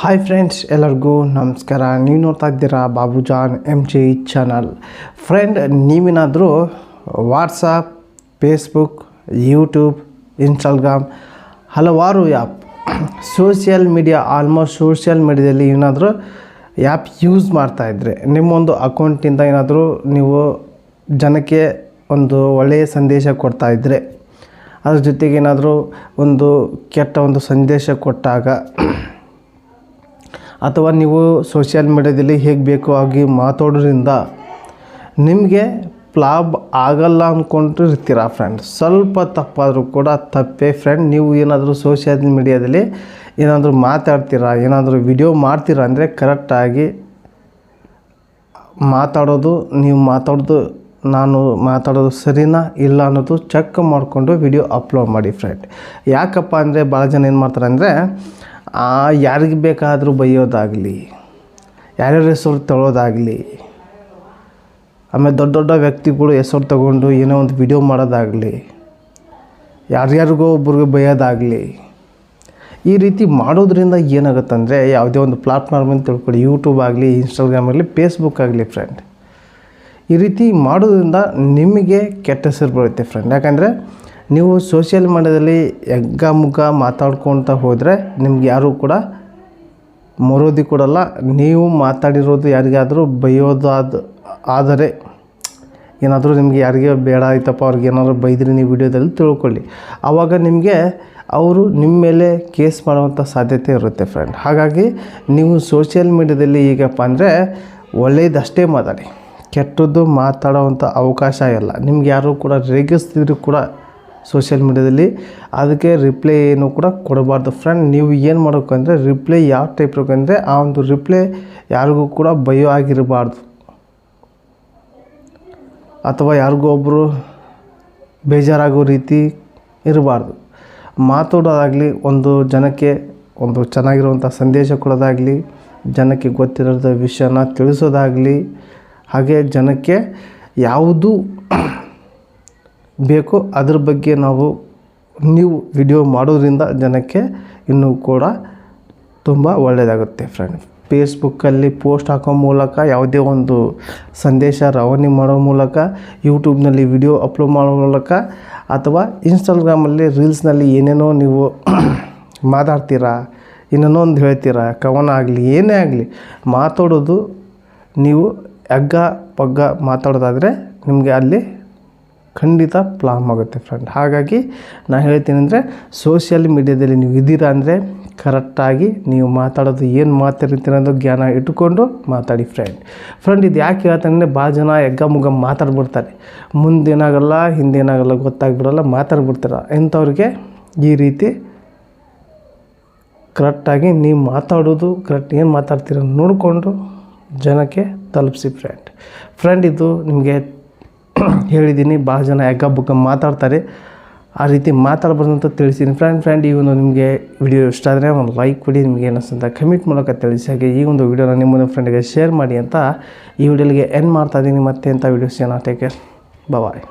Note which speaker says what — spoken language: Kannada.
Speaker 1: ಹಾಯ್ ಫ್ರೆಂಡ್ಸ್, ಎಲ್ಲರಿಗೂ ನಮಸ್ಕಾರ. ನೀವು ನೋಡ್ತಾ ಇದ್ದೀರಾ ಬಾಬುಜಾನ್ MJ ಚಾನಲ್. ಫ್ರೆಂಡ್, ನೀವೇನಾದರೂ ವಾಟ್ಸಪ್, ಫೇಸ್ಬುಕ್, ಯೂಟ್ಯೂಬ್, ಇನ್ಸ್ಟಾಗ್ರಾಮ್ ಹಲವಾರು ಆ್ಯಪ್ ಸೋಷಿಯಲ್ ಮೀಡಿಯಾದಲ್ಲಿ ಏನಾದರೂ ಆ್ಯಪ್ ಯೂಸ್ ಮಾಡ್ತಾಯಿದ್ರೆ ನಿಮ್ಮೊಂದು ಅಕೌಂಟಿಂದ ಏನಾದರೂ ನೀವು ಜನಕ್ಕೆ ಒಂದು ಒಳ್ಳೆಯ ಸಂದೇಶ ಕೊಡ್ತಾಯಿದ್ರೆ, ಅದ್ರ ಜೊತೆಗೆ ಏನಾದರೂ ಒಂದು ಕೆಟ್ಟ ಒಂದು ಸಂದೇಶ ಕೊಟ್ಟಾಗ ಅಥವಾ ನೀವು ಸೋಷಿಯಲ್ ಮೀಡಿಯಾದಲ್ಲಿ ಹೇಗೆ ಬೇಕೋ ಹಾಗೆ ಮಾತಾಡೋದ್ರಿಂದ ನಿಮಗೆ ಲಾಭ ಆಗಲ್ಲ ಅಂದ್ಕೊಂಡಿರ್ತೀರ ಫ್ರೆಂಡ್. ಸ್ವಲ್ಪ ತಪ್ಪಾದರೂ ಕೂಡ ತಪ್ಪೇ ಫ್ರೆಂಡ್. ನೀವು ಏನಾದರೂ ಸೋಷಿಯಲ್ ಮೀಡಿಯಾದಲ್ಲಿ ಏನಾದರೂ ಮಾತಾಡ್ತೀರಾ, ಏನಾದರೂ ವಿಡಿಯೋ ಮಾಡ್ತೀರಾ ಅಂದರೆ ಕರೆಕ್ಟಾಗಿ ಮಾತಾಡೋದು, ನೀವು ನಾನು ಮಾತಾಡೋದು ಸರಿನಾ ಇಲ್ಲ ಅನ್ನೋದು ಚೆಕ್ ಮಾಡಿಕೊಂಡು ವಿಡಿಯೋ ಅಪ್ಲೋಡ್ ಮಾಡಿ ಫ್ರೆಂಡ್. ಯಾಕಪ್ಪ ಅಂದರೆ ಭಾಳ ಜನ ಏನು ಮಾಡ್ತಾರೆ ಅಂದರೆ ಯಾರಿಗೆ ಬೇಕಾದರೂ ಬೈಯೋದಾಗಲಿ, ಯಾರ್ಯಾರ ಹೆಸರು ತೊಗೊಳೋದಾಗಲಿ, ಆಮೇಲೆ ದೊಡ್ಡ ದೊಡ್ಡ ವ್ಯಕ್ತಿಗಳು ಹೆಸರು ತಗೊಂಡು ಏನೋ ಒಂದು ವಿಡಿಯೋ ಮಾಡೋದಾಗಲಿ, ಯಾರ್ಯಾರಿಗೋ ಒಬ್ರಿಗೆ ಬೈಯೋದಾಗಲಿ, ಈ ರೀತಿ ಮಾಡೋದ್ರಿಂದ ಏನಾಗುತ್ತಂದರೆ ಯಾವುದೇ ಒಂದು ಪ್ಲಾಟ್ಫಾರ್ಮನ್ನು ತಿಳ್ಕೊಳ್ಳಿ, ಯೂಟ್ಯೂಬ್ ಆಗಲಿ, ಇನ್ಸ್ಟಾಗ್ರಾಮ್ ಆಗಲಿ, ಫೇಸ್ಬುಕ್ ಆಗಲಿ ಫ್ರೆಂಡ್, ಈ ರೀತಿ ಮಾಡೋದ್ರಿಂದ ನಿಮಗೆ ಕೆಟ್ಟ ಹೆಸರು ಬರುತ್ತೆ ಫ್ರೆಂಡ್. ಯಾಕಂದರೆ ನೀವು ಸೋಷಿಯಲ್ ಮೀಡಿಯಾದಲ್ಲಿ ಮುಗ್ಗ ಮಾತಾಡ್ಕೊತ ಹೋದರೆ ನಿಮ್ಗೆ ಯಾರೂ ಕೂಡ ಮರೋದಿ ಕೊಡಲ್ಲ. ನೀವು ಮಾತಾಡಿರೋದು ಯಾರಿಗಾದರೂ ಆದರೆ ಏನಾದರೂ ನಿಮಗೆ ಯಾರಿಗೆ ಬೇಡ ಆಯ್ತಪ್ಪ, ಅವ್ರಿಗೆ ಏನಾದರೂ ಬೈದ್ರಿ ನೀವು ವಿಡಿಯೋದಲ್ಲಿ ತಿಳ್ಕೊಳ್ಳಿ, ಆವಾಗ ನಿಮಗೆ ಅವರು ನಿಮ್ಮ ಮೇಲೆ ಕೇಸ್ ಮಾಡುವಂಥ ಸಾಧ್ಯತೆ ಇರುತ್ತೆ ಫ್ರೆಂಡ್. ಹಾಗಾಗಿ ನೀವು ಸೋಷಿಯಲ್ ಮೀಡಿಯಾದಲ್ಲಿ ಈಗಪ್ಪ ಅಂದರೆ ಒಳ್ಳೆಯದಷ್ಟೇ ಮಾತಾಡಿ, ಕೆಟ್ಟದ್ದು ಮಾತಾಡೋವಂಥ ಅವಕಾಶ ಇಲ್ಲ. ನಿಮ್ಗೆ ಯಾರೂ ಕೂಡ ರೇಗಿಸ್ತಿದ್ರು ಕೂಡ ಸೋಷಿಯಲ್ ಮೀಡಿಯಾದಲ್ಲಿ ಅದಕ್ಕೆ ರಿಪ್ಲೈ ಏನು ಕೂಡ ಕೊಡಬಾರ್ದು ಫ್ರೆಂಡ್. ನೀವು ಏನು ಮಾಡಬೇಕು ಅಂದರೆ ರಿಪ್ಲೈ ಯಾವ ಟೈಪ್ ಅಂದರೆ ಆ ಒಂದು ರಿಪ್ಲೈ ಯಾರಿಗೂ ಕೂಡ ಬಯೋ ಆಗಿರಬಾರ್ದು, ಅಥವಾ ಯಾರಿಗೂ ಒಬ್ಬರು ಬೇಜಾರಾಗೋ ರೀತಿ ಇರಬಾರ್ದು. ಮಾತಾಡೋದಾಗಲಿ, ಒಂದು ಜನಕ್ಕೆ ಒಂದು ಚೆನ್ನಾಗಿರುವಂಥ ಸಂದೇಶ ಕೊಡೋದಾಗಲಿ, ಜನಕ್ಕೆ ಗೊತ್ತಿರೋದ ವಿಷಯನ ತಿಳಿಸೋದಾಗಲಿ, ಹಾಗೆ ಜನಕ್ಕೆ ಯಾವುದು ಬೇಕೋ ಅದ್ರ ಬಗ್ಗೆ ನೀವು ವಿಡಿಯೋ ಮಾಡೋದ್ರಿಂದ ಜನಕ್ಕೆ ಇನ್ನೂ ಕೂಡ ತುಂಬ ಒಳ್ಳೆಯದಾಗುತ್ತೆ ಫ್ರೆಂಡ್. ಫೇಸ್ಬುಕ್ಕಲ್ಲಿ ಪೋಸ್ಟ್ ಹಾಕೋ ಮೂಲಕ, ಯಾವುದೇ ಒಂದು ಸಂದೇಶ ರವಾನೆ ಮಾಡೋ ಮೂಲಕ, ಯೂಟ್ಯೂಬ್ನಲ್ಲಿ ವಿಡಿಯೋ ಅಪ್ಲೋಡ್ ಮಾಡೋ ಮೂಲಕ, ಅಥವಾ ಇನ್ಸ್ಟಾಗ್ರಾಮಲ್ಲಿ ರೀಲ್ಸ್ನಲ್ಲಿ ಏನೇನೋ ನೀವು ಮಾತಾಡ್ತೀರಾ, ಇನ್ನೇನೋ ಒಂದು ಹೇಳ್ತೀರಾ, ಕವನ ಆಗಲಿ ಏನೇ ಆಗಲಿ ಮಾತಾಡೋದು, ನೀವು ಪಗ್ಗ ಮಾತಾಡೋದಾದರೆ ನಿಮಗೆ ಅಲ್ಲಿ ಖಂಡಿತ ಪ್ರಾಬ್ಲಮ್ ಆಗುತ್ತೆ ಫ್ರೆಂಡ್. ಹಾಗಾಗಿ ನಾನು ಹೇಳ್ತೀನಿ ಅಂದರೆ ಸೋಷಿಯಲ್ ಮೀಡಿಯಾದಲ್ಲಿ ನೀವು ಇದ್ದೀರಾ ಅಂದರೆ ಕರೆಕ್ಟಾಗಿ ನೀವು ಮಾತಾಡೋದು ಏನು ಮಾತಾಡ್ತೀರ ಅನ್ನೋದು ಜ್ಞಾನ ಇಟ್ಟುಕೊಂಡು ಮಾತಾಡಿ ಫ್ರೆಂಡ್. ಇದು ಯಾಕೆ ಹೇಳ್ತಾನೆ ಅಂದರೆ ಭಾಳ ಜನ ಮುಗ್ಗ ಮಾತಾಡ್ಬಿಡ್ತಾರೆ, ಮುಂದೇನಾಗಲ್ಲ ಹಿಂದೇನಾಗಲ್ಲ ಗೊತ್ತಾಗ್ಬಿಡಲ್ಲ, ಮಾತಾಡ್ಬಿಡ್ತಾರೆ. ಇಂಥವ್ರಿಗೆ ಈ ರೀತಿ ಕರೆಕ್ಟಾಗಿ ನೀವು ಮಾತಾಡೋದು ಕರೆಕ್ಟ್ ಏನು ಮಾತಾಡ್ತೀರ ನೋಡಿಕೊಂಡು ಜನಕ್ಕೆ ತಲುಪಿಸಿ ಫ್ರೆಂಡ್. ಇದು ನಿಮಗೆ ಹೇಳಿದ್ದೀನಿ, ಭಾಳ ಜನ ಬುಗ್ಗ ಮಾತಾಡ್ತಾರೆ, ಆ ರೀತಿ ಮಾತಾಡ್ಬಾರ್ದು ಅಂತ ತಿಳಿಸಿದ್ದೀನಿ ಫ್ರೆಂಡ್. ಈ ಒಂದು ನಿಮಗೆ ವಿಡಿಯೋ ಇಷ್ಟ ಆದರೆ ಒಂದು ಲೈಕ್ ಕೊಡಿ, ನಿಮಗೆ ಏನಿಸ್ತಂತ ಕಮೆಂಟ್ ಮೂಲಕ ತಿಳಿಸಿ. ಹಾಗೆ ಈ ಒಂದು ವಿಡಿಯೋನ ನಿಮ್ಮ ಫ್ರೆಂಡಿಗೆ ಶೇರ್ ಮಾಡಿ ಅಂತ ಈ ವಿಡಿಯೋಗೆ ಎಂಡ್ ಮಾಡ್ತಾಯಿದ್ದೀನಿ. ಮತ್ತೆ ಅಂತ ವೀಡಿಯೋಸ್ ಏನೋ ಟೇಕ್ ಕೇರ್, ಬಾಯ್.